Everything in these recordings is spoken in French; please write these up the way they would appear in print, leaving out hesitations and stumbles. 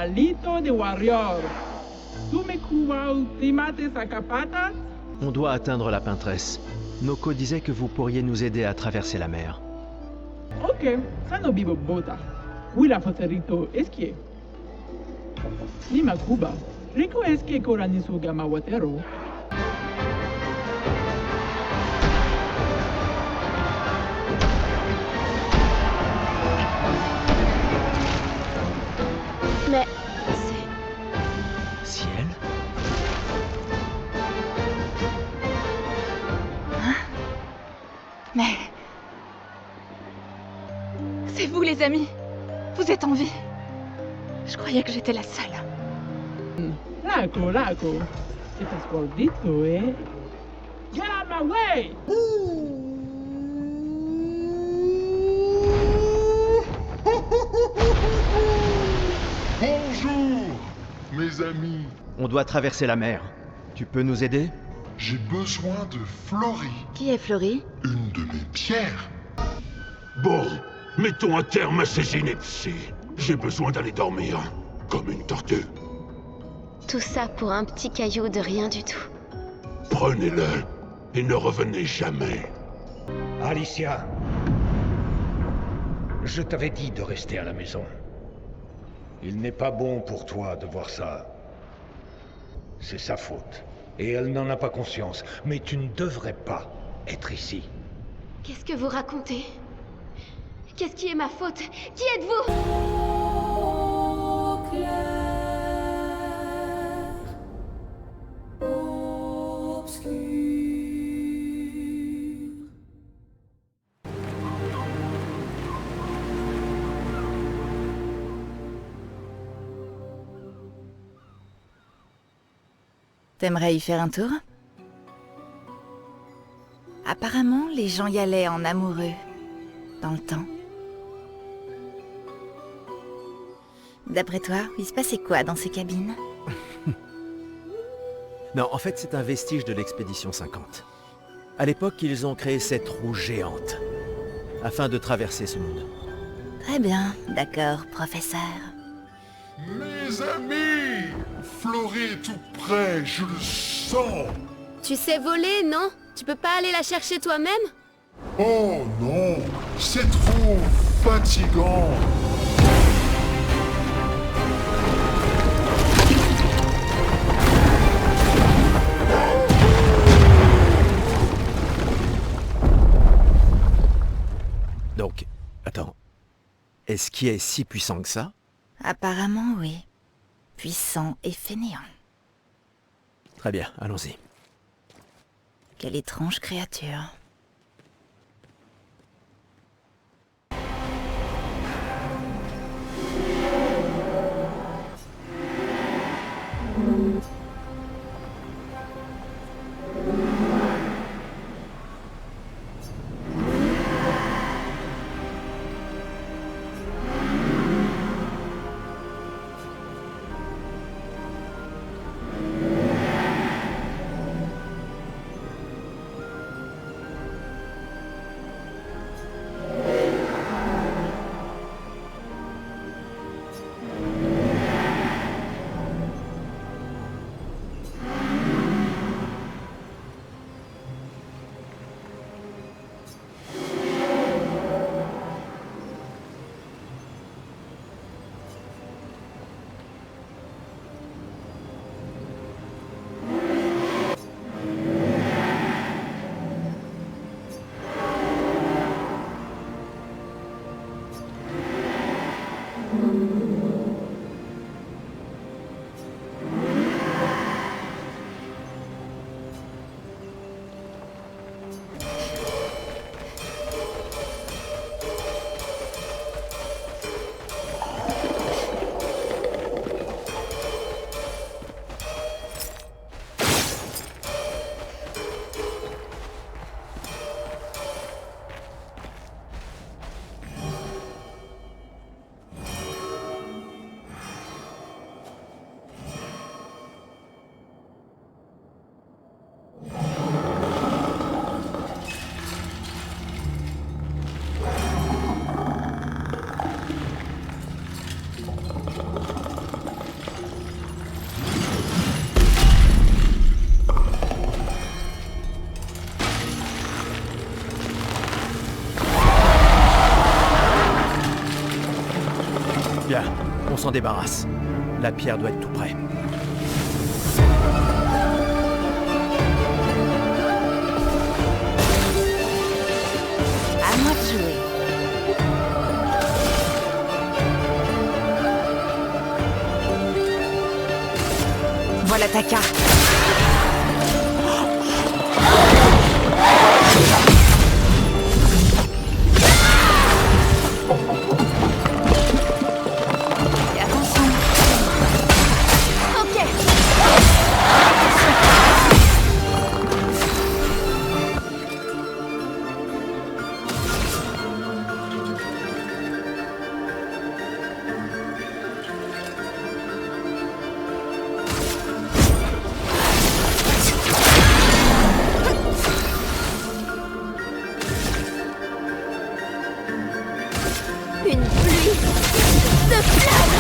Cabalito de Warrior. ¿Tú me mates a capatas? On doit atteindre la peintresse. Noko disait que vous pourriez nous aider à traverser la mer. Ok, ça no vivo bota. Wila foserito eskie. Nima Cuba. Rico eskie koranisu gama watero. Mais Ciel? Mais... C'est vous les amis. Vous êtes en vie. Je croyais que j'étais la seule. Laco. Estás gordito, eh? Get out my way! Bonjour, mes amis. On doit traverser la mer. Tu peux nous aider? J'ai besoin de Florie, Qui est Florie? une de mes pierres. Bon, mettons un terme à ces inepties. J'ai besoin d'aller dormir, comme une tortue. Tout ça pour un petit caillou de rien du tout. Prenez-le et ne revenez jamais. Alicia, je t'avais dit de rester à la maison. Il n'est pas bon pour toi de voir ça. C'est sa faute. Et elle n'en a pas conscience. Mais tu ne devrais pas être ici. Qu'est-ce que vous racontez? Qu'est-ce qui est ma faute? Qui êtes-vous? T'aimerais y faire un tour? Apparemment, les gens y allaient en amoureux, dans le temps. D'après toi, il se passait quoi dans ces cabines? Non, en fait, c'est un vestige de l'expédition 50. À l'époque, ils ont créé cette roue géante, afin de traverser ce monde. Très bien, d'accord, professeur. Mes amis, Florie est tout près, je le sens. Tu sais voler, non? Tu peux pas aller la chercher toi-même? Oh non, c'est trop fatigant. Donc, attends. Est-ce qu'il est si puissant que ça? Apparemment, oui. Puissant et fainéant. Très bien, allons-y. Quelle étrange créature. s'en débarrasse. La pierre doit être tout près. À moi de jouer. Voilà ta carte. Et attention. Ok. Une pluie de flammes.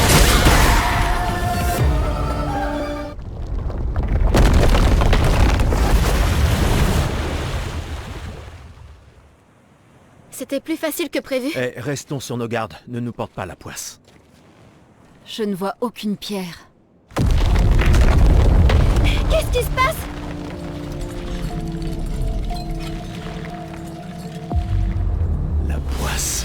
C'était plus facile que prévu. Eh, restons sur nos gardes, ne nous porte pas la poisse. Je ne vois aucune pierre. Qu'est-ce qui se passe? La poisse.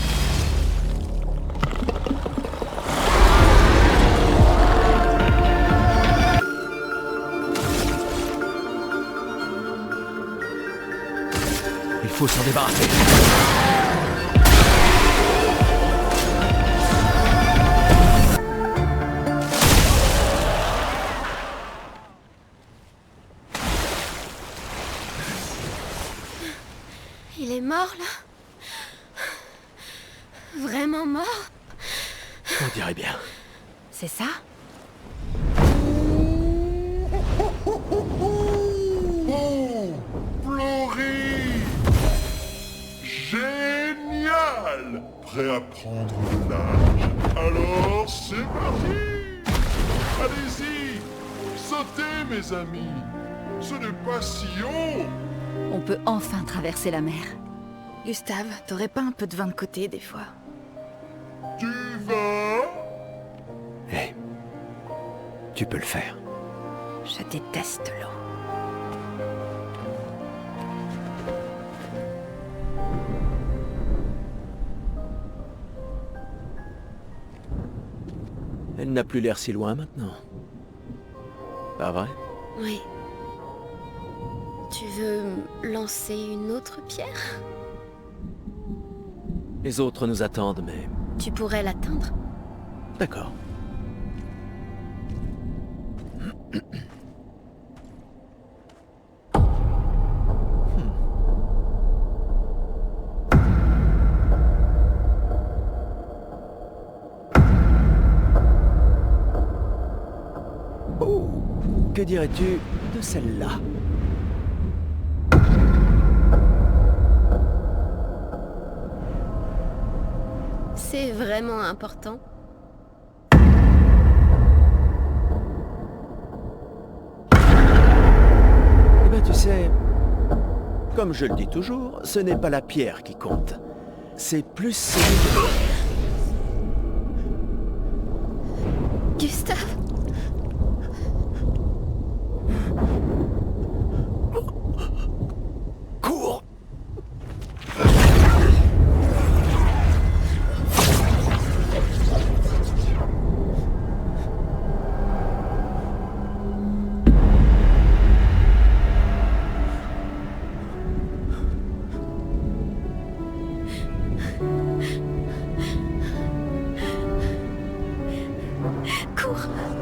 Il faut s'en débarrasser. Il est mort, là? Vraiment mort? On dirait bien. C'est ça? Oh, Florie! Génial! Prêt à prendre le large? Alors, c'est parti! Allez-y! Sautez, mes amis! Ce n'est pas si haut! On peut enfin traverser la mer. Gustave, t'aurais pas un peu de vin de côté des fois? Tu vas? Eh, tu peux le faire. Je déteste l'eau. Elle n'a plus l'air si loin maintenant. Pas vrai? Oui. Tu veux lancer une autre pierre? Les autres nous attendent, mais... Tu pourrais l'atteindre? D'accord. Oh, que dirais-tu de celle-là? C'est vraiment important. Eh ben, tu sais, comme je le dis toujours, ce n'est pas la pierre qui compte. C'est plus... Gustave? Cours! Cours!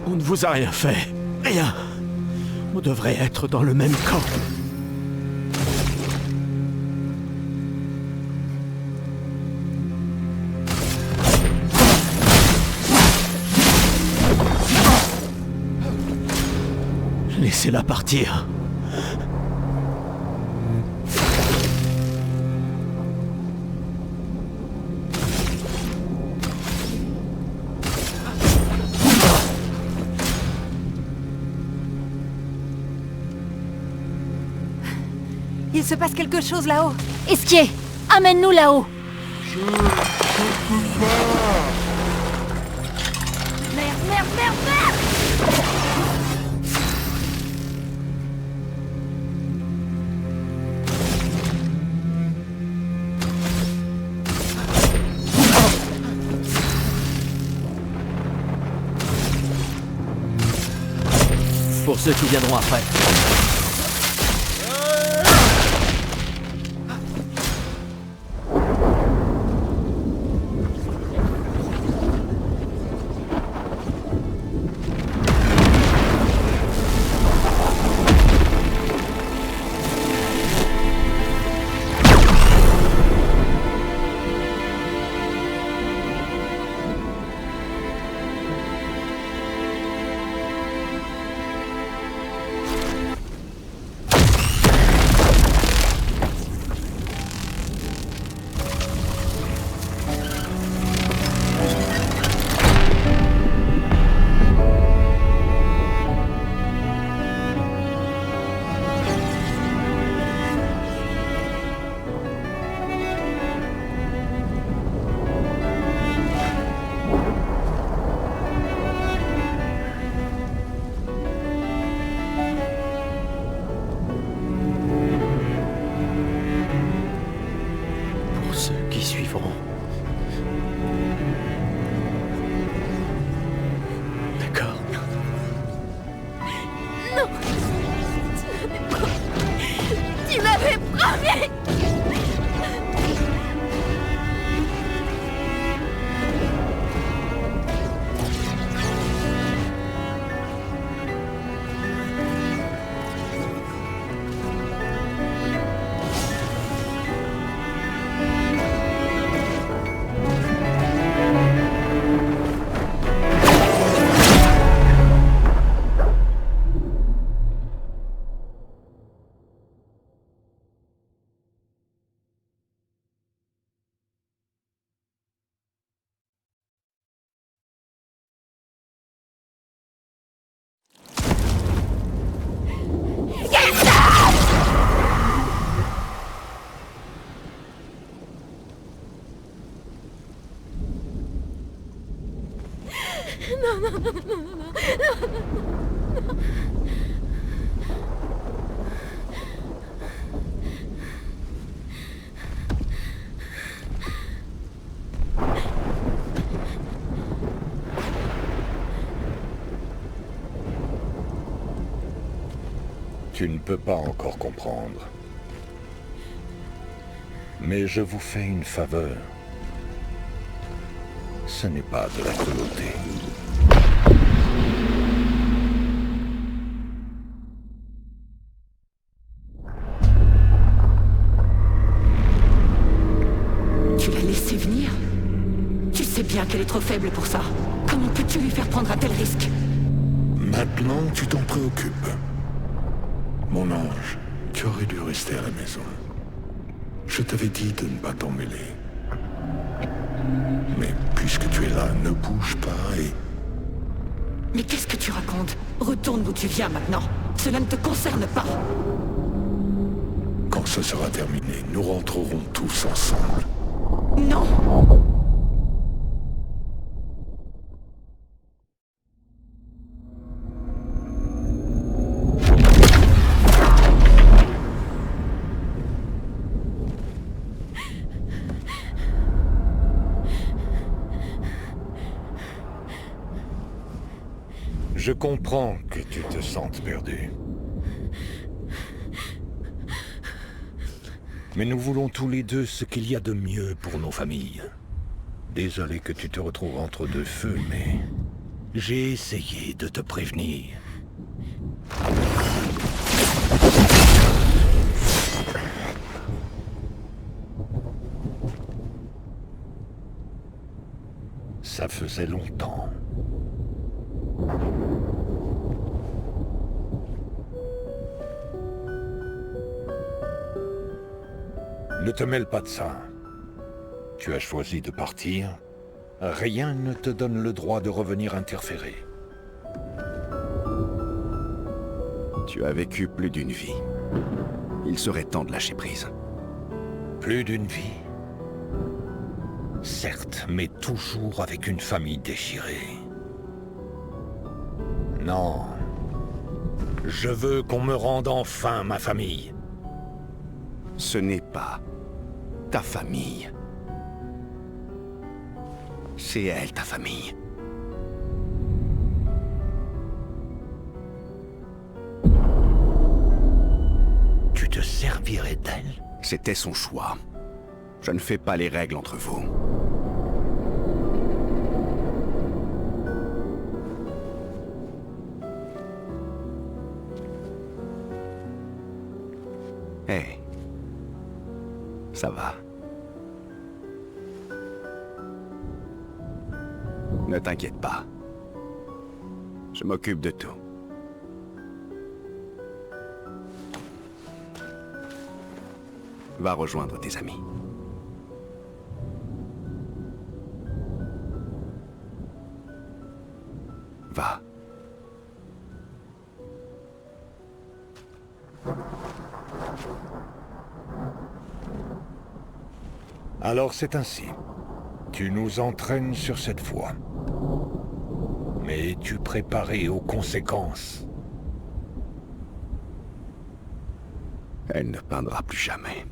On ne vous a rien fait. Rien. On devrait être dans le même camp. Laissez-la partir. Il se passe quelque chose là-haut. Esquier, amène-nous là-haut. Je peux pas. Merde, merde, merde, merde! Pour ceux qui viendront après. Suivront. D'accord. Non. Tu m'avais promis. Tu ne peux pas encore comprendre. Mais je vous fais une faveur. Ce n'est pas de la cruauté. Tu l'as laissée venir? Tu sais bien qu'elle est trop faible pour ça. Comment peux-tu lui faire prendre un tel risque? Maintenant, tu t'en préoccupes. Mon ange, tu aurais dû rester à la maison. Je t'avais dit de ne pas t'en mêler. Mais puisque tu es là, ne bouge pas et... Mais qu'est-ce que tu racontes? Retourne d'où tu viens maintenant. Cela ne te concerne pas. Quand ce sera terminé, nous rentrerons tous ensemble. Non! Je comprends que tu te sentes perdu. Mais nous voulons tous les deux ce qu'il y a de mieux pour nos familles. Désolé que tu te retrouves entre deux feux, mais J'ai essayé de te prévenir. Ça faisait longtemps. Ne te mêle pas de ça. Tu as choisi de partir. Rien ne te donne le droit de revenir interférer. Tu as vécu plus d'une vie. Il serait temps de lâcher prise. Plus d'une vie? Certes, mais toujours avec une famille déchirée. Non. Je veux qu'on me rende enfin ma famille. Ce n'est pas ta famille. C'est elle, ta famille. Tu te servirais d'elle? C'était son choix. Je ne fais pas les règles entre vous. Hé. Ça va. Ne t'inquiète pas. Je m'occupe de tout. Va rejoindre tes amis. Va. Alors c'est ainsi. Tu nous entraînes sur cette voie. Mais es-tu préparé aux conséquences? Elle ne peindra plus jamais.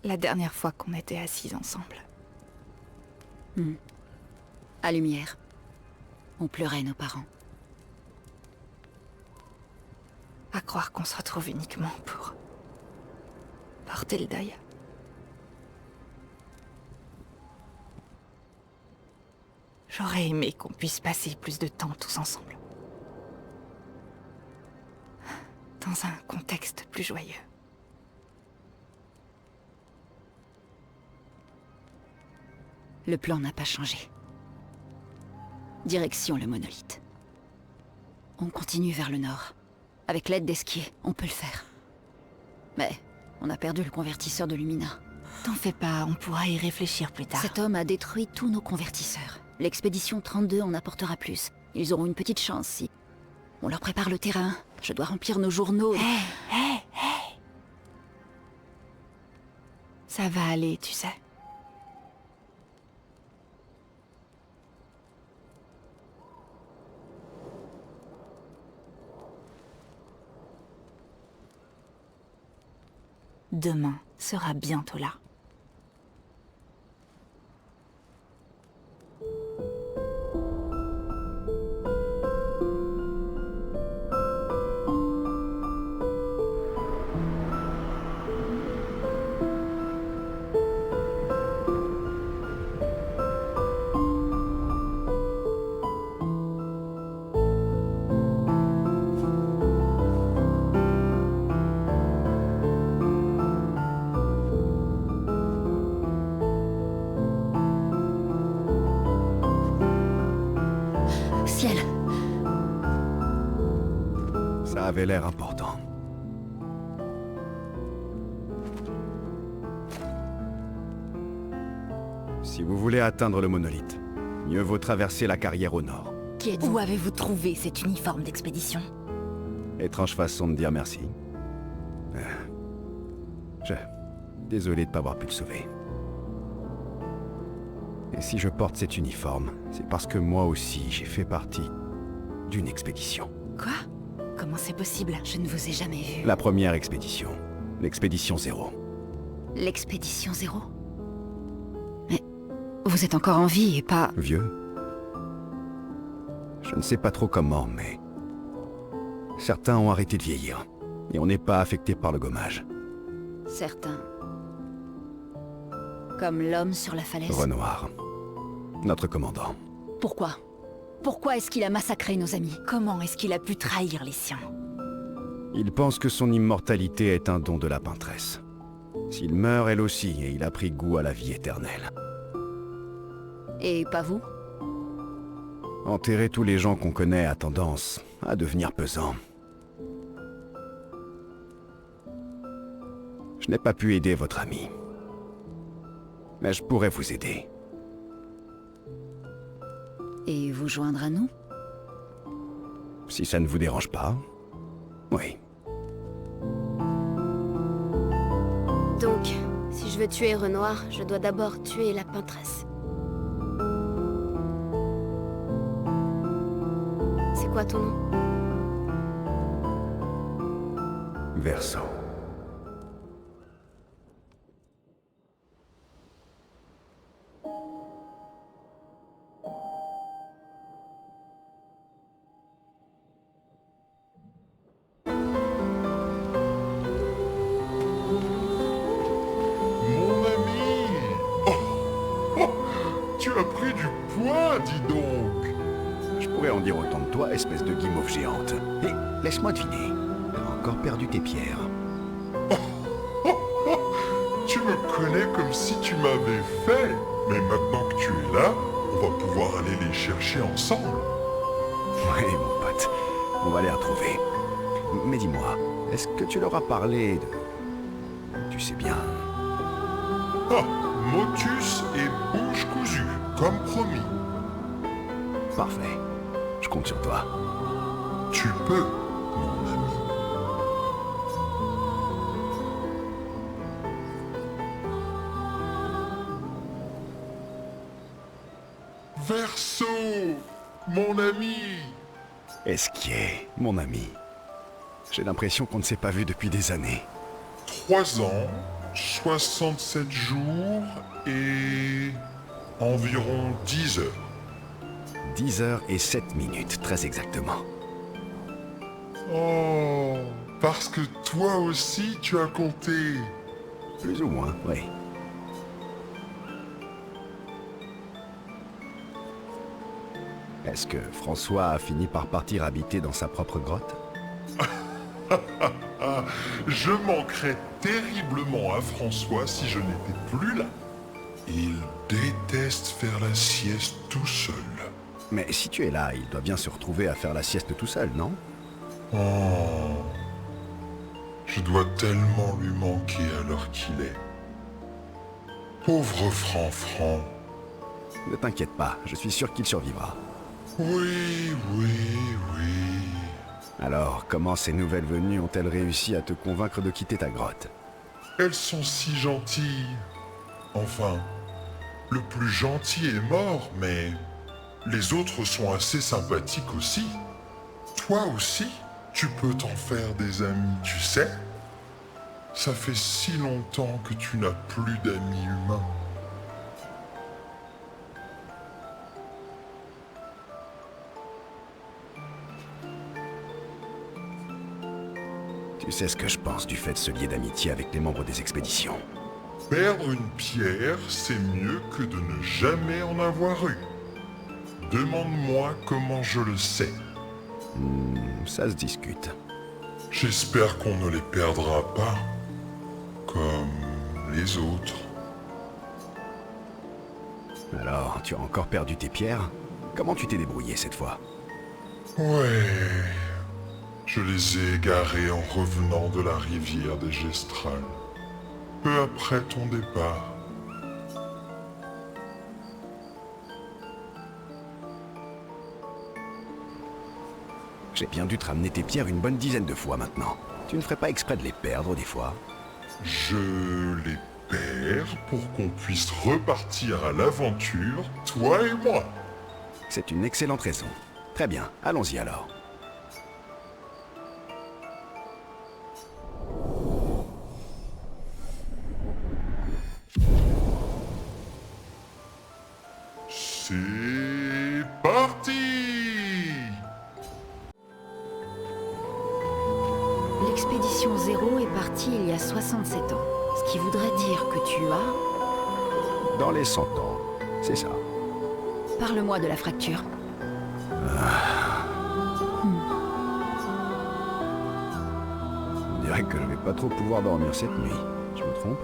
La dernière fois qu'on était assis ensemble. À lumière. On pleurait nos parents. À croire qu'on se retrouve uniquement pour porter le deuil. J'aurais aimé qu'on puisse passer plus de temps tous ensemble. Dans un contexte plus joyeux. Le plan n'a pas changé. Direction le monolithe. On continue vers le nord. Avec l'aide d'Esquier, on peut le faire. Mais on a perdu le convertisseur de Lumina. T'en fais pas, on pourra y réfléchir plus tard. Cet homme a détruit tous nos convertisseurs. L'expédition 32 en apportera plus. Ils auront une petite chance si... On leur prépare le terrain. Je dois remplir nos journaux. Hé. Ça va aller, tu sais. Demain sera bientôt là. Ciel. Ça avait l'air important. Si vous voulez atteindre le monolithe, mieux vaut traverser la carrière au nord. Qui êtes-vous? Où avez-vous trouvé cet uniforme d'expédition? Étrange façon de dire merci. Désolé de ne pas avoir pu te sauver. Et si je porte cet uniforme, c'est parce que moi aussi j'ai fait partie d'une expédition. Quoi? Comment c'est possible? Je ne vous ai jamais vu. La première expédition. L'expédition 0. L'expédition 0? Mais vous êtes encore en vie et pas... Vieux? Je ne sais pas trop comment, mais... Certains ont arrêté de vieillir. Et on n'est pas affecté par le gommage. Certains. Comme l'homme sur la falaise. Renoir. Notre commandant. Pourquoi? Pourquoi est-ce qu'il a massacré nos amis? Comment est-ce qu'il a pu trahir les siens? Il pense que son immortalité est un don de la peintresse. S'il meurt, elle aussi, et il a pris goût à la vie éternelle. Et pas vous? Enterrer tous les gens qu'on connaît a tendance à devenir pesant. Je n'ai pas pu aider votre ami. Mais je pourrais vous aider. Et vous joindre à nous? Si ça ne vous dérange pas. Oui. Donc, si je veux tuer Renoir, je dois d'abord tuer la peintresse. C'est quoi ton nom? Verso. Mon ami! Tu as pris du poids, dis donc! Je pourrais en dire autant de toi, espèce de guimauve géante. Et laisse-moi deviner. T'as encore perdu tes pierres. Tu me connais comme si tu m'avais fait. Mais maintenant que tu es là, on va pouvoir aller les chercher ensemble. Oui, mon pote. On va les retrouver. Mais dis-moi, est-ce que tu leur as parlé de... Tu sais bien... Ah, motus et bouche cousue, comme promis. Parfait. Je compte sur toi. Tu peux, mon ami. Verso, mon ami. Esquier, mon ami. J'ai l'impression qu'on ne s'est pas vu depuis des années. 3 ans, 67 jours et environ 10 heures. 10 heures et 7 minutes, très exactement. Oh, parce que toi aussi tu as compté. Plus ou moins, oui. Est-ce que François a fini par partir habiter dans sa propre grotte? Je manquerais terriblement à François si je n'étais plus là. Il déteste faire la sieste tout seul. Mais si tu es là, il doit bien se retrouver à faire la sieste tout seul, non? Oh, je dois tellement lui manquer à l'heure qu'il est. Pauvre Franfran. Ne t'inquiète pas, je suis sûr qu'il survivra. Oui, oui, oui. Alors, comment ces nouvelles venues ont-elles réussi à te convaincre de quitter ta grotte? Elles sont si gentilles. Enfin, le plus gentil est mort, mais les autres sont assez sympathiques aussi. Toi aussi, tu peux t'en faire des amis, tu sais. Ça fait si longtemps que tu n'as plus d'amis humains. Tu sais ce que je pense du fait de se lier d'amitié avec les membres des expéditions. Perdre une pierre, c'est mieux que de ne jamais en avoir eu. Demande-moi comment je le sais. Ça se discute. J'espère qu'on ne les perdra pas, comme les autres. Alors, tu as encore perdu tes pierres? Comment tu t'es débrouillé cette fois? Ouais... Je les ai égarés en revenant de la rivière des Gestrales, peu après ton départ. J'ai bien dû te ramener tes pierres une bonne dizaine de fois maintenant. Tu ne ferais pas exprès de les perdre des fois? Je les perds pour qu'on puisse repartir à l'aventure, toi et moi. C'est une excellente raison. Très bien, allons-y alors. C'est parti! L'expédition 0 est partie il y a 67 ans. Ce qui voudrait dire que tu as... Dans les 100 ans, c'est ça. Parle-moi de la fracture. On dirait que je vais pas trop pouvoir dormir cette nuit. Je me trompe?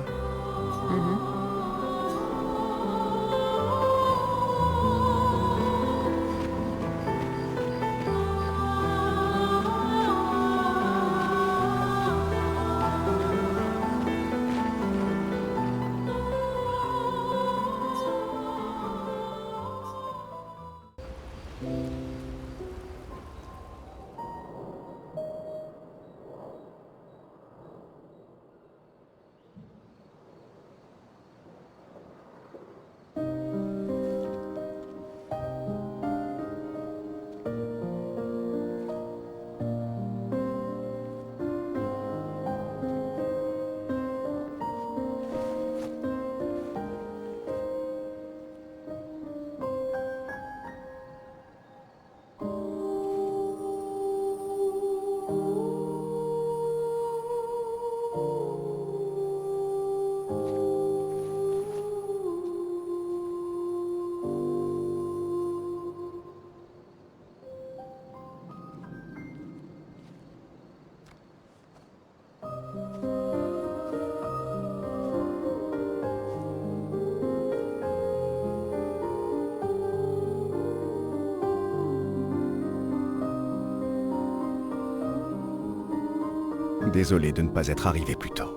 Désolé de ne pas être arrivé plus tôt.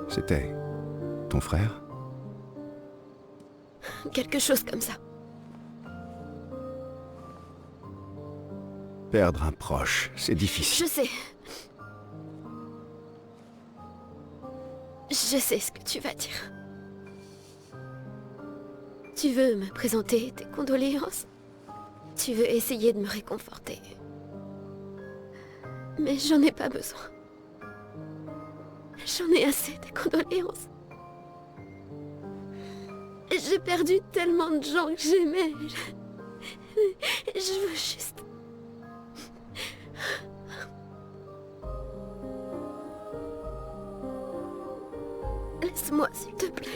C'était ton frère? Quelque chose comme ça. Perdre un proche, c'est difficile. Je sais. Je sais ce que tu vas dire. Tu veux me présenter tes condoléances? Tu veux essayer de me réconforter? Mais j'en ai pas besoin. J'en ai assez des condoléances. J'ai perdu tellement de gens que j'aimais. Je veux juste... Laisse-moi, s'il te plaît.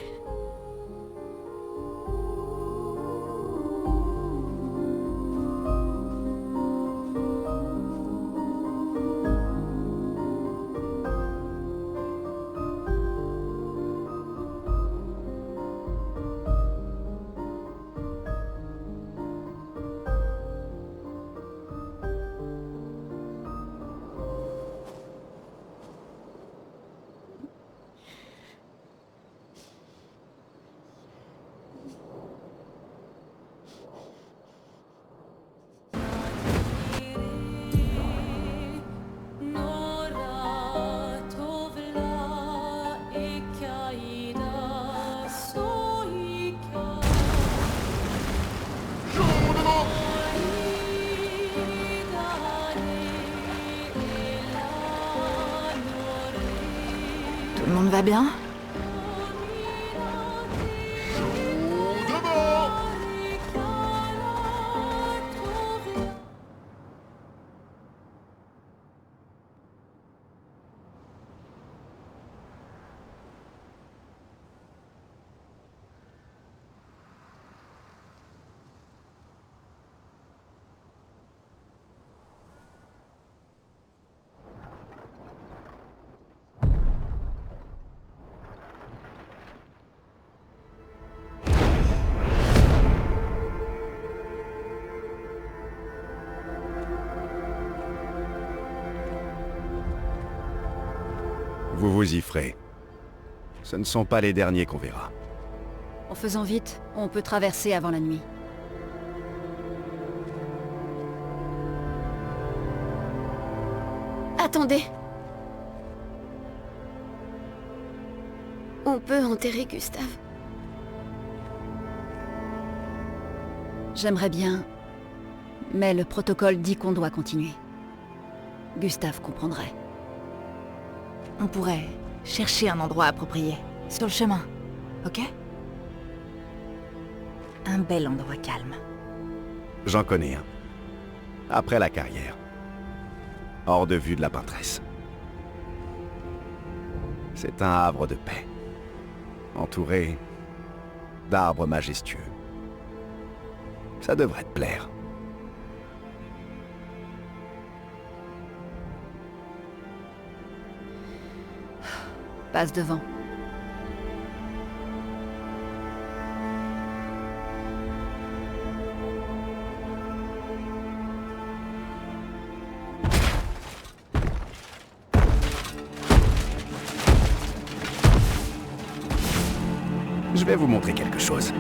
Tout le monde va bien? Vous vous y ferez. Ce ne sont pas les derniers qu'on verra. En faisant vite, on peut traverser avant la nuit. Attendez. On peut enterrer Gustave. J'aimerais bien, mais le protocole dit qu'on doit continuer. Gustave comprendrait. On pourrait chercher un endroit approprié. Sur le chemin, ok? Un bel endroit calme. J'en connais un. Après la carrière. Hors de vue de la peintresse. C'est un havre de paix. Entouré d'arbres majestueux. Ça devrait te plaire. Passe devant. Je vais vous montrer quelque chose.